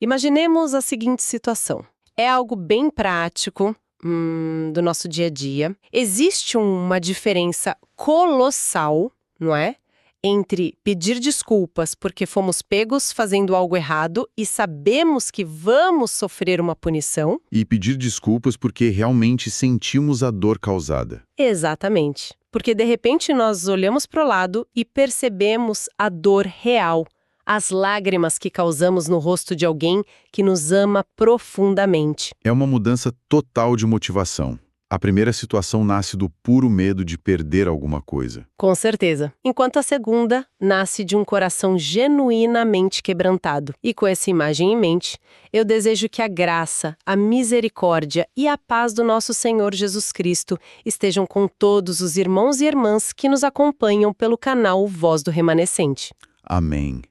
Imaginemos a seguinte situação. É algo bem prático, do nosso dia a dia. Existe uma diferença colossal, não é? Entre pedir desculpas porque fomos pegos fazendo algo errado e sabemos que vamos sofrer uma punição. E pedir desculpas porque realmente sentimos a dor causada. Exatamente. Porque de repente nós olhamos para o lado e percebemos a dor real, as lágrimas que causamos no rosto de alguém que nos ama profundamente. É uma mudança total de motivação. A primeira situação nasce do puro medo de perder alguma coisa. Com certeza. Enquanto a segunda nasce de um coração genuinamente quebrantado. E com essa imagem em mente, eu desejo que a graça, a misericórdia e a paz do nosso Senhor Jesus Cristo estejam com todos os irmãos e irmãs que nos acompanham pelo canal Voz do Remanescente. Amém.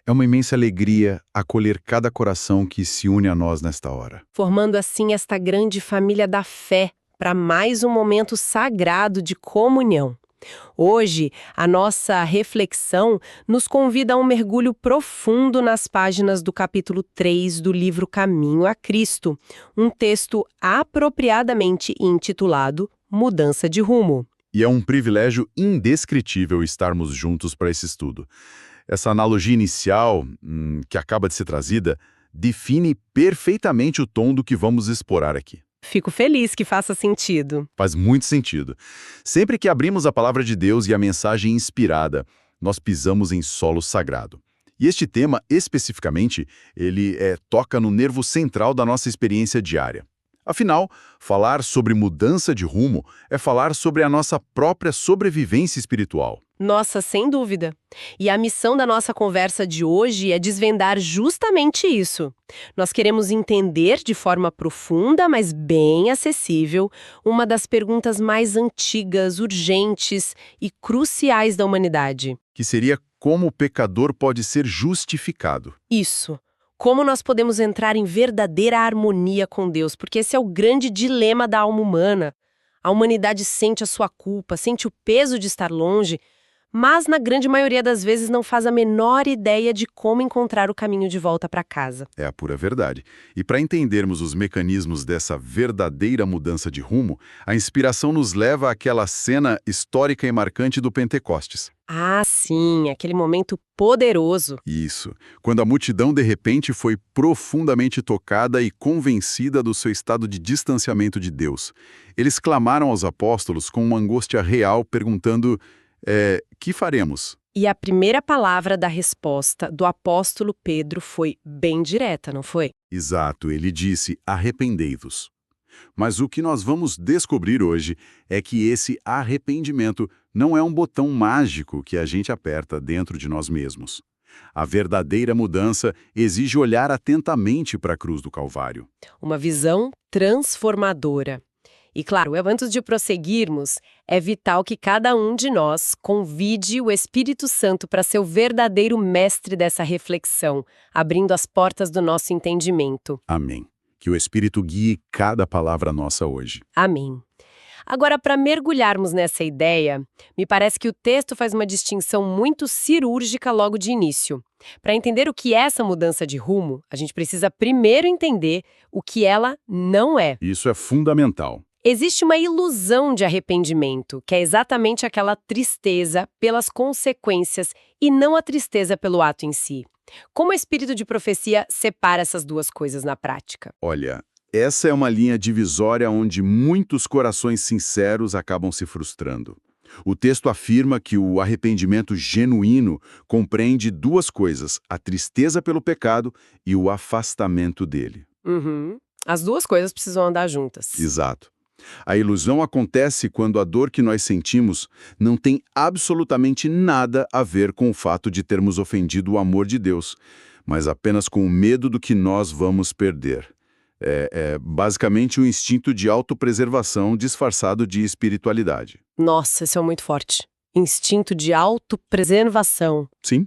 É uma imensa alegria acolher cada coração que se une a nós nesta hora. Formando assim esta grande família da fé, para mais um momento sagrado de comunhão. Hoje, a nossa reflexão nos convida a um mergulho profundo nas páginas do capítulo 3 do livro Caminho a Cristo, um texto apropriadamente intitulado Mudança de Rumo. E é um privilégio indescritível estarmos juntos para esse estudo. Essa analogia inicial, que acaba de ser trazida, define perfeitamente o tom do que vamos explorar aqui. Fico feliz que faça sentido. Faz muito sentido. Sempre que abrimos a palavra de Deus e a mensagem inspirada, nós pisamos em solo sagrado. E este tema, especificamente, ele toca no nervo central da nossa experiência diária. Afinal, falar sobre mudança de rumo é falar sobre a nossa própria sobrevivência espiritual. Nossa, sem dúvida. E a missão da nossa conversa de hoje é desvendar justamente isso. Nós queremos entender de forma profunda, mas bem acessível, uma das perguntas mais antigas, urgentes e cruciais da humanidade. Que seria como o pecador pode ser justificado. Isso. Como nós podemos entrar em verdadeira harmonia com Deus? Porque esse é o grande dilema da alma humana. A humanidade sente a sua culpa, sente o peso de estar longe, mas na grande maioria das vezes não faz a menor ideia de como encontrar o caminho de volta para casa. É a pura verdade. E para entendermos os mecanismos dessa verdadeira mudança de rumo, a inspiração nos leva àquela cena histórica e marcante do Pentecostes. Ah, sim, aquele momento poderoso. Isso. Quando a multidão de repente foi profundamente tocada e convencida do seu estado de distanciamento de Deus. Eles clamaram aos apóstolos com uma angústia real, perguntando: que faremos? E a primeira palavra da resposta do apóstolo Pedro foi bem direta, não foi? Exato, ele disse: arrependei-vos. Mas o que nós vamos descobrir hoje é que esse arrependimento não é um botão mágico que a gente aperta dentro de nós mesmos. A verdadeira mudança exige olhar atentamente para a cruz do Calvário. Uma visão transformadora. E claro, antes de prosseguirmos, é vital que cada um de nós convide o Espírito Santo para ser o verdadeiro mestre dessa reflexão, abrindo as portas do nosso entendimento. Amém. Que o Espírito guie cada palavra nossa hoje. Amém. Agora, para mergulharmos nessa ideia, me parece que o texto faz uma distinção muito cirúrgica logo de início. Para entender o que é essa mudança de rumo, a gente precisa primeiro entender o que ela não é. Isso é fundamental. Existe uma ilusão de arrependimento, que é exatamente aquela tristeza pelas consequências e não a tristeza pelo ato em si. Como o espírito de profecia separa essas duas coisas na prática? Olha, essa é uma linha divisória onde muitos corações sinceros acabam se frustrando. O texto afirma que o arrependimento genuíno compreende duas coisas: a tristeza pelo pecado e o afastamento dele. As duas coisas precisam andar juntas. Exato. A ilusão acontece quando a dor que nós sentimos não tem absolutamente nada a ver com o fato de termos ofendido o amor de Deus, mas apenas com o medo do que nós vamos perder. É basicamente um instinto de autopreservação disfarçado de espiritualidade. Nossa, isso é muito forte. Instinto de autopreservação. Sim.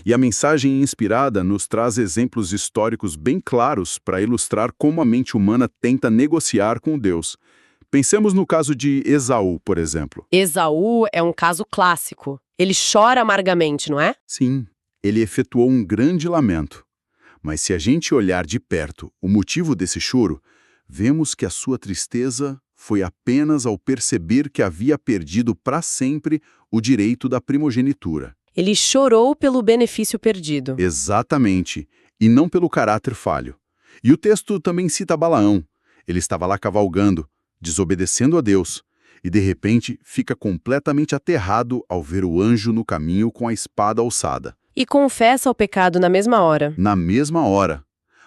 E a mensagem inspirada nos traz exemplos históricos bem claros para ilustrar como a mente humana tenta negociar com Deus. Pensemos no caso de Esaú, por exemplo. Esaú é um caso clássico. Ele chora amargamente, não é? Sim, ele efetuou um grande lamento. Mas se a gente olhar de perto o motivo desse choro, vemos que a sua tristeza foi apenas ao perceber que havia perdido para sempre o direito da primogenitura. Ele chorou pelo benefício perdido. Exatamente, e não pelo caráter falho. E o texto também cita Balaão. Ele estava lá cavalgando, desobedecendo a Deus, e de repente fica completamente aterrado ao ver o anjo no caminho com a espada alçada. E confessa o pecado na mesma hora. Na mesma hora.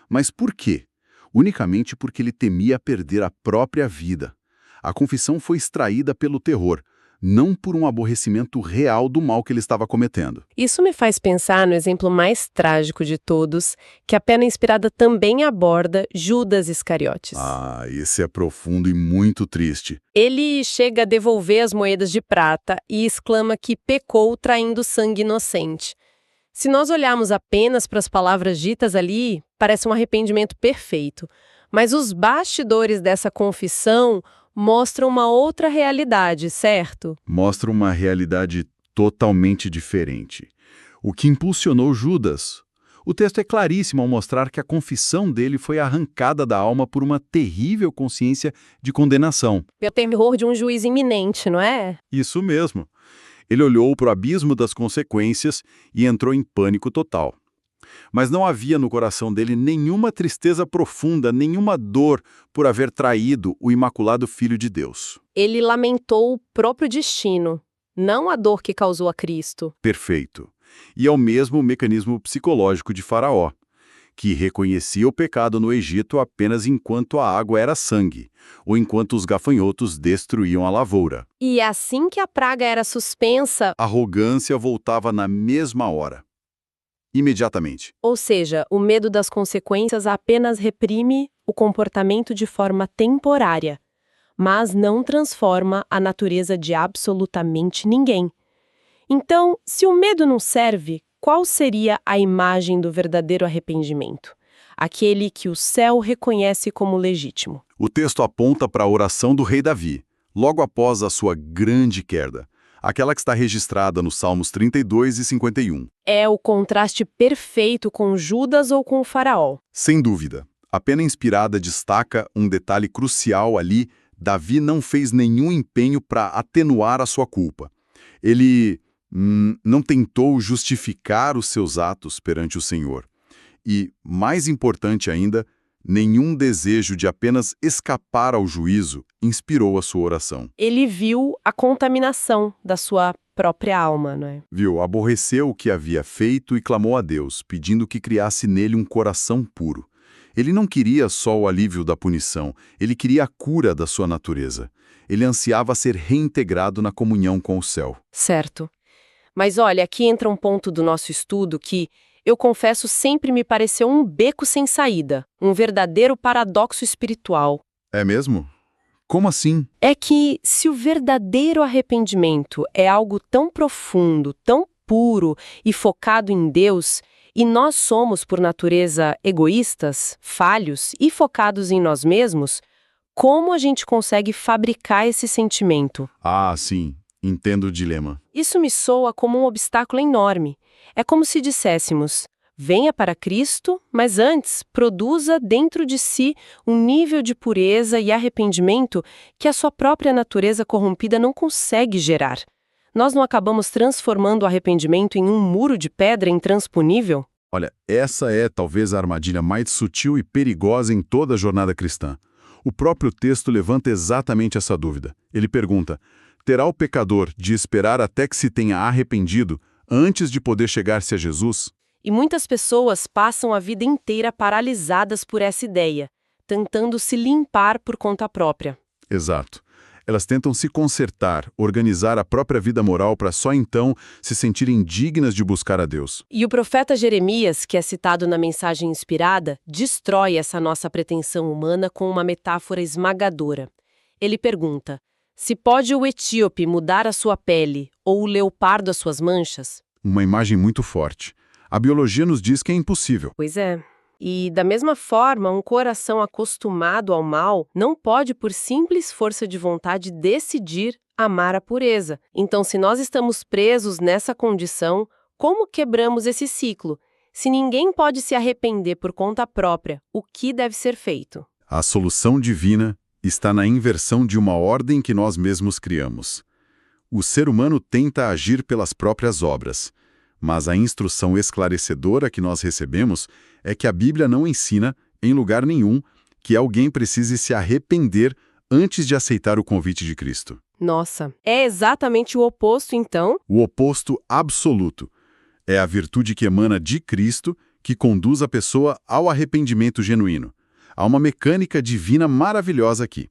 Mas por quê? Unicamente porque ele temia perder a própria vida. A confissão foi extraída pelo terror, não por um aborrecimento real do mal que ele estava cometendo. Isso me faz pensar no exemplo mais trágico de todos, que a Pena Inspirada também aborda, Judas Iscariotes. Ah, esse é profundo e muito triste. Ele chega a devolver as moedas de prata e exclama que pecou traindo sangue inocente. Se nós olharmos apenas para as palavras ditas ali, parece um arrependimento perfeito. Mas os bastidores dessa confissão mostram uma outra realidade, certo? Mostra uma realidade totalmente diferente. O que impulsionou Judas? O texto é claríssimo ao mostrar que a confissão dele foi arrancada da alma por uma terrível consciência de condenação. Pelo terror de um juiz iminente, não é? Isso mesmo. Ele olhou para o abismo das consequências e entrou em pânico total. Mas não havia no coração dele nenhuma tristeza profunda, nenhuma dor por haver traído o Imaculado Filho de Deus. Ele lamentou o próprio destino, não a dor que causou a Cristo. Perfeito. E é o mesmo mecanismo psicológico de Faraó, que reconhecia o pecado no Egito apenas enquanto a água era sangue, ou enquanto os gafanhotos destruíam a lavoura. E assim que a praga era suspensa, A arrogância voltava na mesma hora. Imediatamente. ou seja, o medo das consequências apenas reprime o comportamento de forma temporária, mas não transforma a natureza de absolutamente ninguém. Então, se o medo não serve, qual seria a imagem do verdadeiro arrependimento? Aquele que o céu reconhece como legítimo. O texto aponta para a oração do rei Davi, logo após a sua grande queda, aquela que está registrada nos Salmos 32 e 51. É o contraste perfeito com Judas ou com o faraó. Sem dúvida. A Pena Inspirada destaca um detalhe crucial ali: Davi não fez nenhum empenho para atenuar a sua culpa. Ele não tentou justificar os seus atos perante o Senhor. E, mais importante ainda, nenhum desejo de apenas escapar ao juízo inspirou a sua oração. Ele viu a contaminação da sua própria alma, não é? Viu, aborreceu o que havia feito e clamou a Deus, pedindo que criasse nele um coração puro. Ele não queria só o alívio da punição, ele queria a cura da sua natureza. Ele ansiava ser reintegrado na comunhão com o céu. Certo. Mas olha, aqui entra um ponto do nosso estudo que, eu confesso, sempre me pareceu um beco sem saída, um verdadeiro paradoxo espiritual. É mesmo? Como assim? É que, se o verdadeiro arrependimento é algo tão profundo, tão puro e focado em Deus, e nós somos, por natureza, egoístas, falhos e focados em nós mesmos, como a gente consegue fabricar esse sentimento? Ah, sim. Entendo o dilema. Isso me soa como um obstáculo enorme. É como se disséssemos: venha para Cristo, mas antes produza dentro de si um nível de pureza e arrependimento que a sua própria natureza corrompida não consegue gerar. Nós não acabamos transformando o arrependimento em um muro de pedra intransponível? Olha, essa é talvez a armadilha mais sutil e perigosa em toda a jornada cristã. O próprio texto levanta exatamente essa dúvida. Ele pergunta: terá o pecador de esperar até que se tenha arrependido antes de poder chegar-se a Jesus? E muitas pessoas passam a vida inteira paralisadas por essa ideia, tentando se limpar por conta própria. Exato. Elas tentam se consertar, organizar a própria vida moral para só então se sentirem dignas de buscar a Deus. E o profeta Jeremias, que é citado na mensagem inspirada, destrói essa nossa pretensão humana com uma metáfora esmagadora. Ele pergunta: se pode o etíope mudar a sua pele ou o leopardo as suas manchas? Uma imagem muito forte. A biologia nos diz que é impossível. Pois é. E, da mesma forma, um coração acostumado ao mal não pode, por simples força de vontade, decidir amar a pureza. Então, se nós estamos presos nessa condição, como quebramos esse ciclo? Se ninguém pode se arrepender por conta própria, o que deve ser feito? A solução divina está na inversão de uma ordem que nós mesmos criamos. O ser humano tenta agir pelas próprias obras, mas a instrução esclarecedora que nós recebemos é que a Bíblia não ensina, em lugar nenhum, que alguém precise se arrepender antes de aceitar o convite de Cristo. Nossa, é exatamente o oposto, então? O oposto absoluto. É a virtude que emana de Cristo que conduz a pessoa ao arrependimento genuíno. Há uma mecânica divina maravilhosa aqui.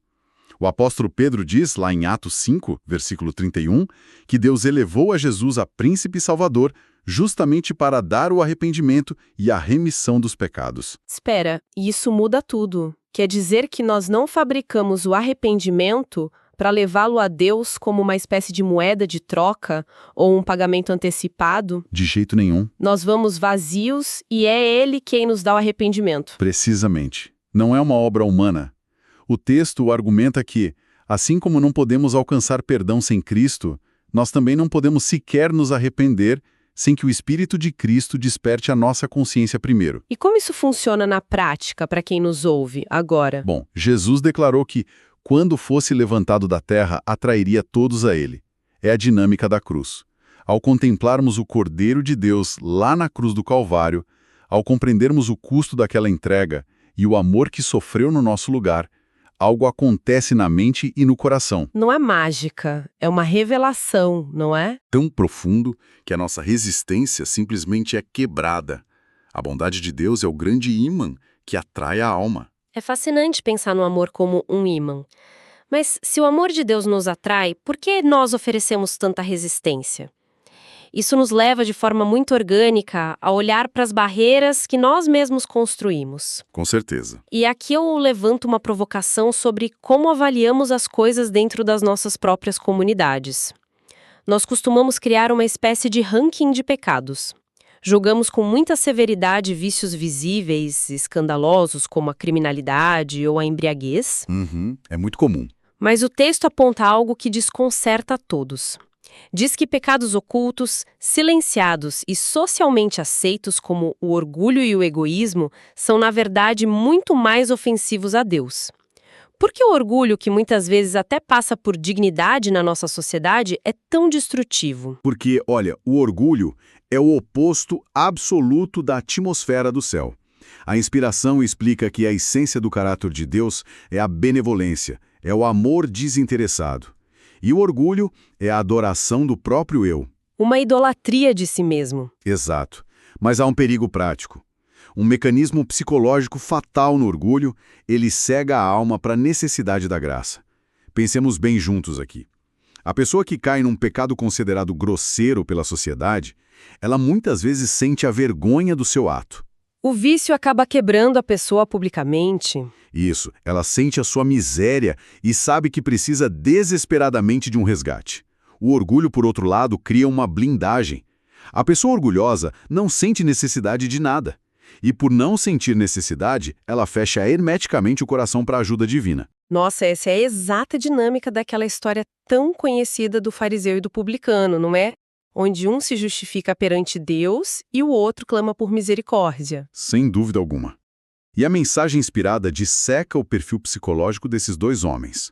O apóstolo Pedro diz, lá em Atos 5, versículo 31, que Deus elevou a Jesus a príncipe e salvador justamente para dar o arrependimento e a remissão dos pecados. Espera, isso muda tudo. Quer dizer que nós não fabricamos o arrependimento para levá-lo a Deus como uma espécie de moeda de troca ou um pagamento antecipado? De jeito nenhum. Nós vamos vazios e é Ele quem nos dá o arrependimento. Precisamente. Não é uma obra humana. O texto argumenta que, assim como não podemos alcançar perdão sem Cristo, nós também não podemos sequer nos arrepender sem que o Espírito de Cristo desperte a nossa consciência primeiro. E como isso funciona na prática para quem nos ouve agora? Bom, Jesus declarou que, quando fosse levantado da terra, atrairia todos a ele. É a dinâmica da cruz. Ao contemplarmos o Cordeiro de Deus lá na cruz do Calvário, ao compreendermos o custo daquela entrega e o amor que sofreu no nosso lugar, algo acontece na mente e no coração. Não é mágica, é uma revelação, não é? Tão profundo que a nossa resistência simplesmente é quebrada. A bondade de Deus é o grande ímã que atrai a alma. É fascinante pensar no amor como um ímã. Mas se o amor de Deus nos atrai, por que nós oferecemos tanta resistência? Isso nos leva de forma muito orgânica a olhar para as barreiras que nós mesmos construímos. Com certeza. E aqui eu levanto uma provocação sobre como avaliamos as coisas dentro das nossas próprias comunidades. Nós costumamos criar uma espécie de ranking de pecados. Julgamos com muita severidade vícios visíveis, escandalosos, como a criminalidade ou a embriaguez. É muito comum. Mas o texto aponta algo que desconcerta a todos. Diz que pecados ocultos, silenciados e socialmente aceitos como o orgulho e o egoísmo são, na verdade, muito mais ofensivos a Deus. Por que o orgulho, que muitas vezes até passa por dignidade na nossa sociedade, é tão destrutivo? Porque, olha, o orgulho é o oposto absoluto da atmosfera do céu. A inspiração explica que a essência do caráter de Deus é a benevolência, é o amor desinteressado. E o orgulho é a adoração do próprio eu. Uma idolatria de si mesmo. Exato. Mas há um perigo prático. Um mecanismo psicológico fatal no orgulho, ele cega a alma para a necessidade da graça. Pensemos bem juntos aqui. A pessoa que cai num pecado considerado grosseiro pela sociedade, ela muitas vezes sente a vergonha do seu ato. O vício acaba quebrando a pessoa publicamente. Isso, ela sente a sua miséria e sabe que precisa desesperadamente de um resgate. O orgulho, por outro lado, cria uma blindagem. A pessoa orgulhosa não sente necessidade de nada. E por não sentir necessidade, ela fecha hermeticamente o coração para a ajuda divina. Nossa, essa é a exata dinâmica daquela história tão conhecida do fariseu e do publicano, não é? Onde um se justifica perante Deus e o outro clama por misericórdia. Sem dúvida alguma. E a mensagem inspirada disseca o perfil psicológico desses dois homens.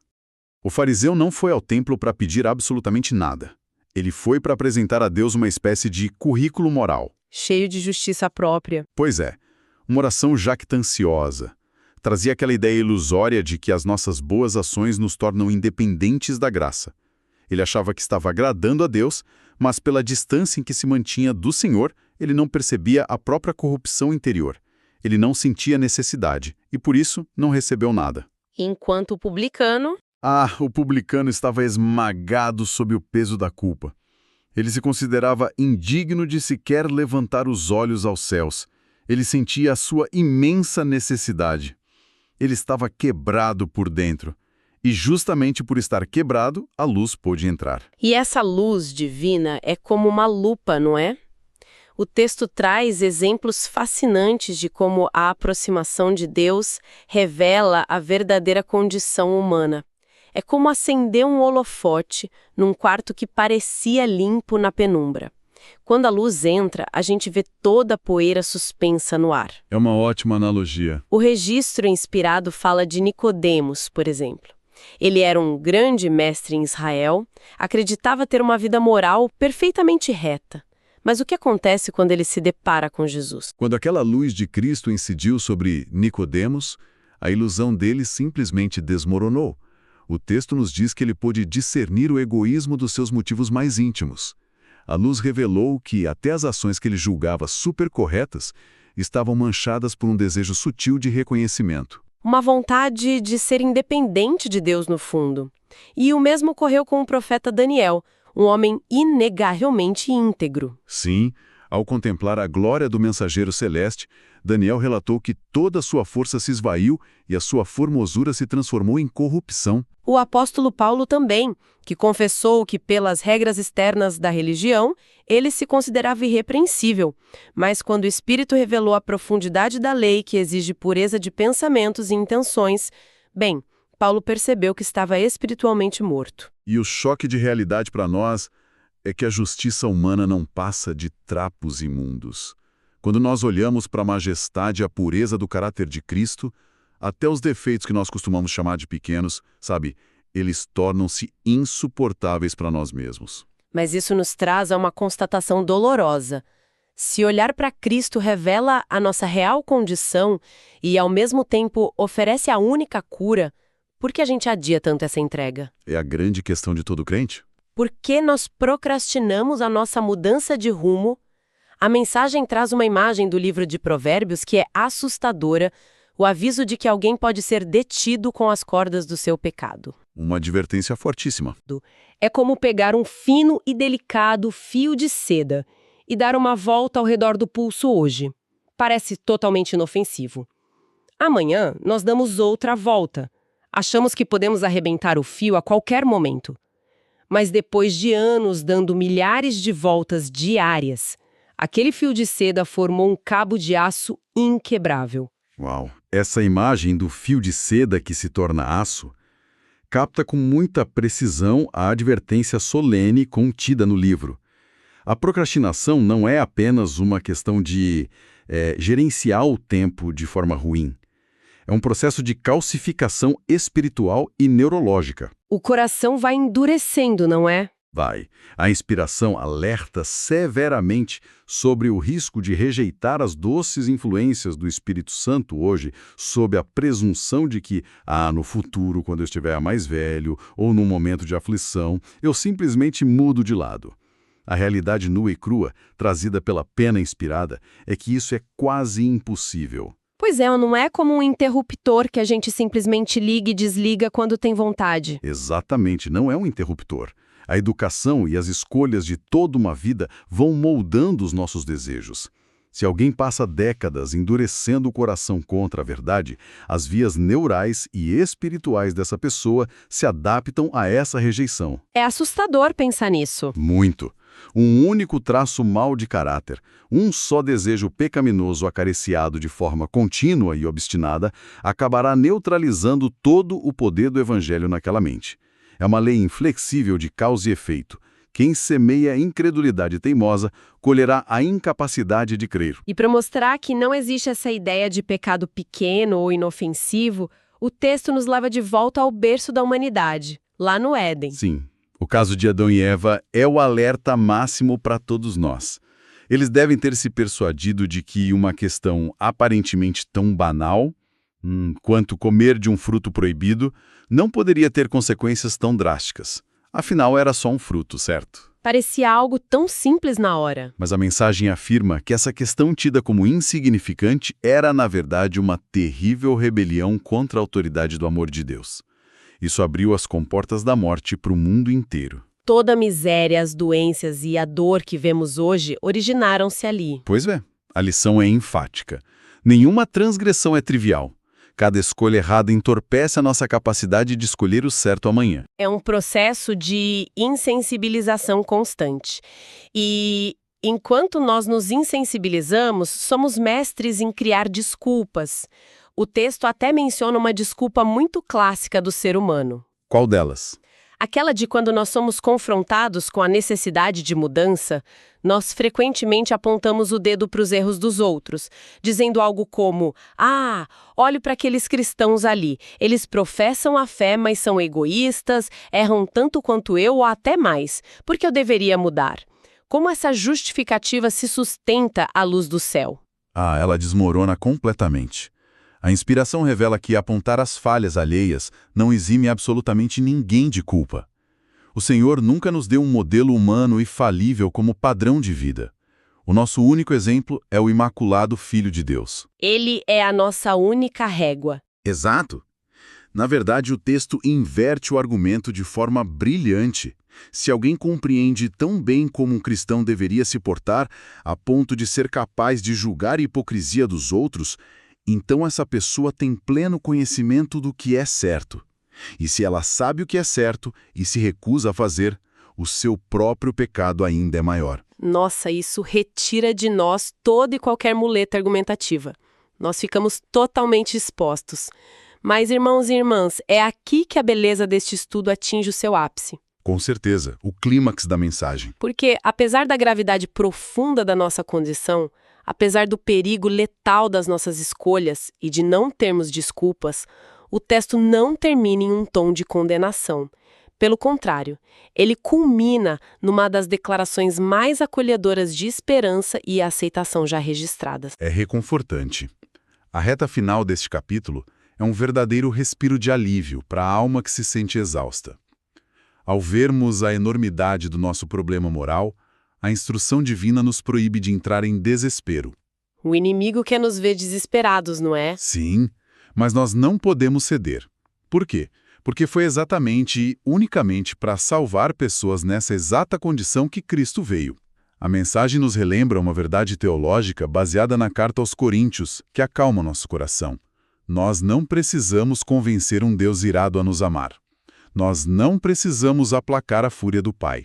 O fariseu não foi ao templo para pedir absolutamente nada. Ele foi para apresentar a Deus uma espécie de currículo moral. Cheio de justiça própria. Pois é, uma oração jactanciosa. Trazia aquela ideia ilusória de que as nossas boas ações nos tornam independentes da graça. Ele achava que estava agradando a Deus, mas pela distância em que se mantinha do Senhor, ele não percebia a própria corrupção interior. Ele não sentia necessidade e, por isso, não recebeu nada. Enquanto o publicano... O publicano estava esmagado sob o peso da culpa. Ele se considerava indigno de sequer levantar os olhos aos céus. Ele sentia a sua imensa necessidade. Ele estava quebrado por dentro. E justamente por estar quebrado, a luz pôde entrar. E essa luz divina é como uma lupa, não é? O texto traz exemplos fascinantes de como a aproximação de Deus revela a verdadeira condição humana. É como acender um holofote num quarto que parecia limpo na penumbra. Quando a luz entra, a gente vê toda a poeira suspensa no ar. É uma ótima analogia. O registro inspirado fala de Nicodemos, por exemplo. Ele era um grande mestre em Israel, acreditava ter uma vida moral perfeitamente reta. Mas o que acontece quando ele se depara com Jesus? Quando aquela luz de Cristo incidiu sobre Nicodemos, a ilusão dele simplesmente desmoronou. O texto nos diz que ele pôde discernir o egoísmo dos seus motivos mais íntimos. A luz revelou que até as ações que ele julgava super corretas estavam manchadas por um desejo sutil de reconhecimento. Uma vontade de ser independente de Deus no fundo. E o mesmo ocorreu com o profeta Daniel, um homem inegavelmente íntegro. Sim, ao contemplar a glória do mensageiro celeste, Daniel relatou que toda a sua força se esvaiu e a sua formosura se transformou em corrupção. O apóstolo Paulo também, que confessou que pelas regras externas da religião, ele se considerava irrepreensível. Mas quando o Espírito revelou a profundidade da lei que exige pureza de pensamentos e intenções, bem, Paulo percebeu que estava espiritualmente morto. E o choque de realidade para nós é que a justiça humana não passa de trapos imundos. Quando nós olhamos para a majestade e a pureza do caráter de Cristo, até os defeitos que nós costumamos chamar de pequenos, sabe, eles tornam-se insuportáveis para nós mesmos. Mas isso nos traz a uma constatação dolorosa. Se olhar para Cristo revela a nossa real condição e, ao mesmo tempo, oferece a única cura, por que a gente adia tanto essa entrega? É a grande questão de todo crente. Por que nós procrastinamos a nossa mudança de rumo? A mensagem traz uma imagem do livro de Provérbios que é assustadora, o aviso de que alguém pode ser detido com as cordas do seu pecado. Uma advertência fortíssima. É como pegar um fino e delicado fio de seda e dar uma volta ao redor do pulso hoje. Parece totalmente inofensivo. Amanhã, nós damos outra volta. Achamos que podemos arrebentar o fio a qualquer momento. Mas depois de anos dando milhares de voltas diárias, aquele fio de seda formou um cabo de aço inquebrável. Uau! Essa imagem do fio de seda que se torna aço capta com muita precisão a advertência solene contida no livro. A procrastinação não é apenas uma questão de gerenciar o tempo de forma ruim. É um processo de calcificação espiritual e neurológica. O coração vai endurecendo, não é? Vai. A inspiração alerta severamente sobre o risco de rejeitar as doces influências do Espírito Santo hoje, sob a presunção de que, no futuro, quando eu estiver mais velho, ou num momento de aflição, eu simplesmente mudo de lado. A realidade nua e crua, trazida pela pena inspirada, é que isso é quase impossível. Pois é, não é como um interruptor que a gente simplesmente liga e desliga quando tem vontade. Exatamente, não é um interruptor. A educação e as escolhas de toda uma vida vão moldando os nossos desejos. Se alguém passa décadas endurecendo o coração contra a verdade, as vias neurais e espirituais dessa pessoa se adaptam a essa rejeição. É assustador pensar nisso. Muito. Um único traço mau de caráter, um só desejo pecaminoso acariciado de forma contínua e obstinada, acabará neutralizando todo o poder do evangelho naquela mente. É uma lei inflexível de causa e efeito. Quem semeia a incredulidade teimosa, colherá a incapacidade de crer. E para mostrar que não existe essa ideia de pecado pequeno ou inofensivo, o texto nos leva de volta ao berço da humanidade, lá no Éden. Sim, o caso de Adão e Eva é o alerta máximo para todos nós. Eles devem ter se persuadido de que uma questão aparentemente tão banal, quanto comer de um fruto proibido, não poderia ter consequências tão drásticas. Afinal, era só um fruto, certo? Parecia algo tão simples na hora. Mas a mensagem afirma que essa questão tida como insignificante era, na verdade, uma terrível rebelião contra a autoridade do amor de Deus. Isso abriu as comportas da morte para o mundo inteiro. Toda a miséria, as doenças e a dor que vemos hoje originaram-se ali. Pois é, a lição é enfática. Nenhuma transgressão é trivial. Cada escolha errada entorpece a nossa capacidade de escolher o certo amanhã. É um processo de insensibilização constante. E enquanto nós nos insensibilizamos, somos mestres em criar desculpas. O texto até menciona uma desculpa muito clássica do ser humano. Qual delas? Aquela de quando nós somos confrontados com a necessidade de mudança, nós frequentemente apontamos o dedo para os erros dos outros, dizendo algo como: "Ah, olhe para aqueles cristãos ali. Eles professam a fé, mas são egoístas, erram tanto quanto eu ou até mais. Por que eu deveria mudar?" Como essa justificativa se sustenta à luz do céu? Ah, ela desmorona completamente. A inspiração revela que apontar as falhas alheias não exime absolutamente ninguém de culpa. O Senhor nunca nos deu um modelo humano e falível como padrão de vida. O nosso único exemplo é o Imaculado Filho de Deus. Ele é a nossa única régua. Exato. Na verdade, o texto inverte o argumento de forma brilhante. Se alguém compreende tão bem como um cristão deveria se portar, a ponto de ser capaz de julgar a hipocrisia dos outros, então essa pessoa tem pleno conhecimento do que é certo. E se ela sabe o que é certo e se recusa a fazer, o seu próprio pecado ainda é maior. Nossa, isso retira de nós toda e qualquer muleta argumentativa. Nós ficamos totalmente expostos. Mas, irmãos e irmãs, é aqui que a beleza deste estudo atinge o seu ápice. Com certeza, o clímax da mensagem. Porque, apesar da gravidade profunda da nossa condição, apesar do perigo letal das nossas escolhas e de não termos desculpas, o texto não termina em um tom de condenação. Pelo contrário, ele culmina numa das declarações mais acolhedoras de esperança e aceitação já registradas. É reconfortante. A reta final deste capítulo é um verdadeiro respiro de alívio para a alma que se sente exausta. Ao vermos a enormidade do nosso problema moral, a instrução divina nos proíbe de entrar em desespero. O inimigo quer nos ver desesperados, não é? Sim, mas nós não podemos ceder. Por quê? Porque foi exatamente e unicamente para salvar pessoas nessa exata condição que Cristo veio. A mensagem nos relembra uma verdade teológica baseada na carta aos Coríntios, que acalma nosso coração. Nós não precisamos convencer um Deus irado a nos amar. Nós não precisamos aplacar a fúria do Pai.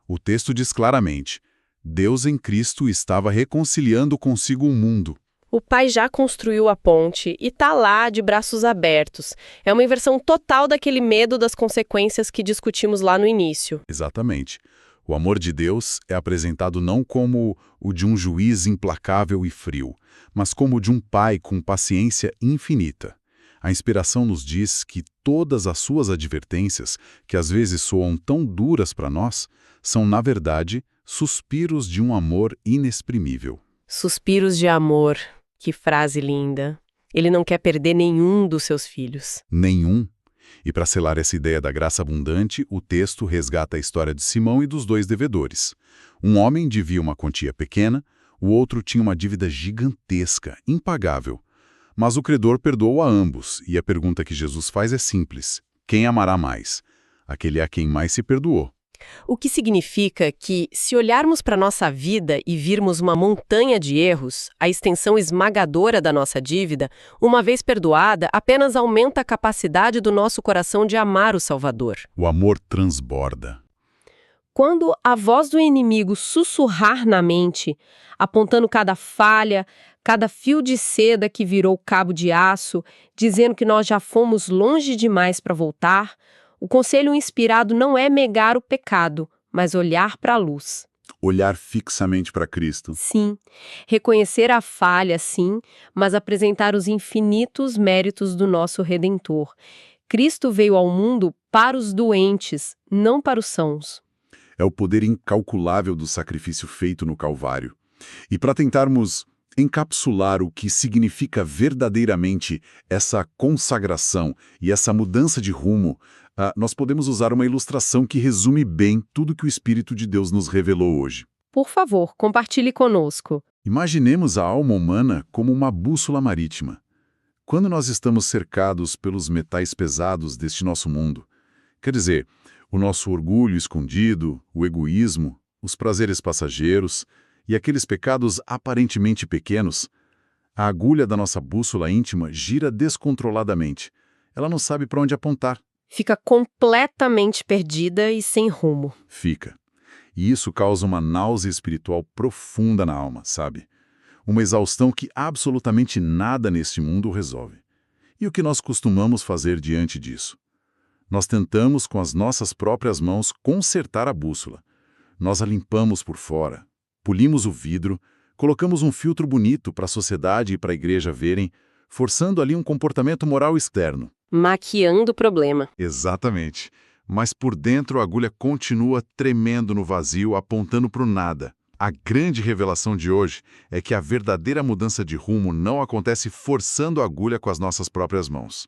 O texto diz claramente: Deus em Cristo estava reconciliando consigo o mundo. O Pai já construiu a ponte e está lá de braços abertos. É uma inversão total daquele medo das consequências que discutimos lá no início. Exatamente. O amor de Deus é apresentado não como o de um juiz implacável e frio, mas como o de um pai com paciência infinita. A inspiração nos diz que todas as suas advertências, que às vezes soam tão duras para nós, são, na verdade, suspiros de um amor inexprimível. Suspiros de amor. Que frase linda. Ele não quer perder nenhum dos seus filhos. Nenhum. E para selar essa ideia da graça abundante, o texto resgata a história de Simão e dos dois devedores. Um homem devia uma quantia pequena, o outro tinha uma dívida gigantesca, impagável. Mas o credor perdoou a ambos, e a pergunta que Jesus faz é simples: quem amará mais? Aquele a quem mais se perdoou. O que significa que, se olharmos para a nossa vida e virmos uma montanha de erros, a extensão esmagadora da nossa dívida, uma vez perdoada, apenas aumenta a capacidade do nosso coração de amar o Salvador. O amor transborda. Quando a voz do inimigo sussurrar na mente, apontando cada falha, cada fio de seda que virou cabo de aço, dizendo que nós já fomos longe demais para voltar, o conselho inspirado não é negar o pecado, mas olhar para a luz. Olhar fixamente para Cristo. Sim, reconhecer a falha, sim, mas apresentar os infinitos méritos do nosso Redentor. Cristo veio ao mundo para os doentes, não para os sãos. É o poder incalculável do sacrifício feito no Calvário. E para tentarmos encapsular o que significa verdadeiramente essa consagração e essa mudança de rumo, nós podemos usar uma ilustração que resume bem tudo que o Espírito de Deus nos revelou hoje. Por favor, compartilhe conosco. Imaginemos a alma humana como uma bússola marítima. Quando nós estamos cercados pelos metais pesados deste nosso mundo, quer dizer, o nosso orgulho escondido, o egoísmo, os prazeres passageiros e aqueles pecados aparentemente pequenos, a agulha da nossa bússola íntima gira descontroladamente. Ela não sabe para onde apontar. Fica completamente perdida e sem rumo. Fica. E isso causa uma náusea espiritual profunda na alma, sabe? Uma exaustão que absolutamente nada neste mundo resolve. E o que nós costumamos fazer diante disso? Nós tentamos, com as nossas próprias mãos, consertar a bússola. Nós a limpamos por fora, polimos o vidro, colocamos um filtro bonito para a sociedade e para a igreja verem, forçando ali um comportamento moral externo. Maquiando o problema. Exatamente. Mas por dentro a agulha continua tremendo no vazio, apontando para o nada. A grande revelação de hoje é que a verdadeira mudança de rumo não acontece forçando a agulha com as nossas próprias mãos.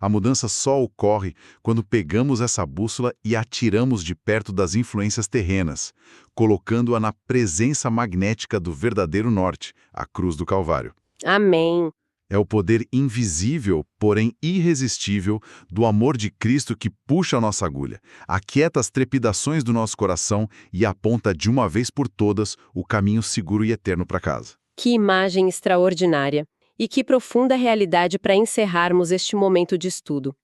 A mudança só ocorre quando pegamos essa bússola e a tiramos de perto das influências terrenas, colocando-a na presença magnética do verdadeiro norte, a cruz do Calvário. Amém. É o poder invisível, porém irresistível, do amor de Cristo que puxa a nossa agulha, aquieta as trepidações do nosso coração e aponta de uma vez por todas o caminho seguro e eterno para casa. Que imagem extraordinária! E que profunda realidade para encerrarmos este momento de estudo.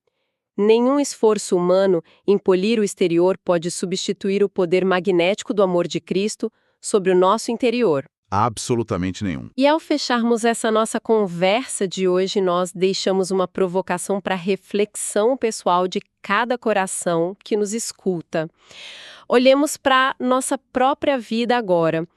Nenhum esforço humano em polir o exterior pode substituir o poder magnético do amor de Cristo sobre o nosso interior. Absolutamente nenhum. E ao fecharmos essa nossa conversa de hoje, nós deixamos uma provocação para reflexão pessoal de cada coração que nos escuta. Olhemos para nossa própria vida agora.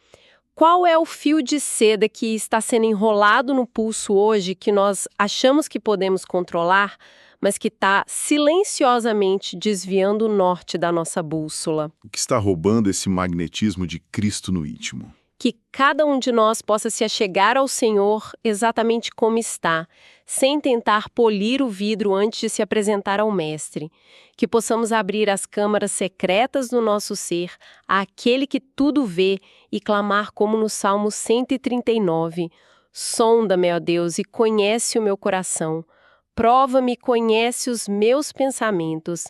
Qual é o fio de seda que está sendo enrolado no pulso hoje que nós achamos que podemos controlar, mas que está silenciosamente desviando o norte da nossa bússola? O que está roubando esse magnetismo de Cristo no íntimo? Que cada um de nós possa se achegar ao Senhor exatamente como está, sem tentar polir o vidro antes de se apresentar ao Mestre. Que possamos abrir as câmaras secretas do nosso ser àquele que tudo vê e clamar como no Salmo 139. Sonda-me, ó Deus, e conhece o meu coração. Prova-me e conhece os meus pensamentos.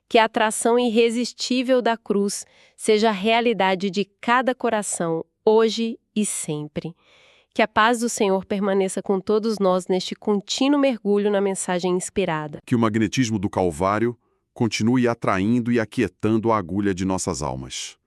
Que a atração irresistível da cruz seja a realidade de cada coração, hoje e sempre. Que a paz do Senhor permaneça com todos nós neste contínuo mergulho na mensagem inspirada. Que o magnetismo do Calvário continue atraindo e aquietando a agulha de nossas almas.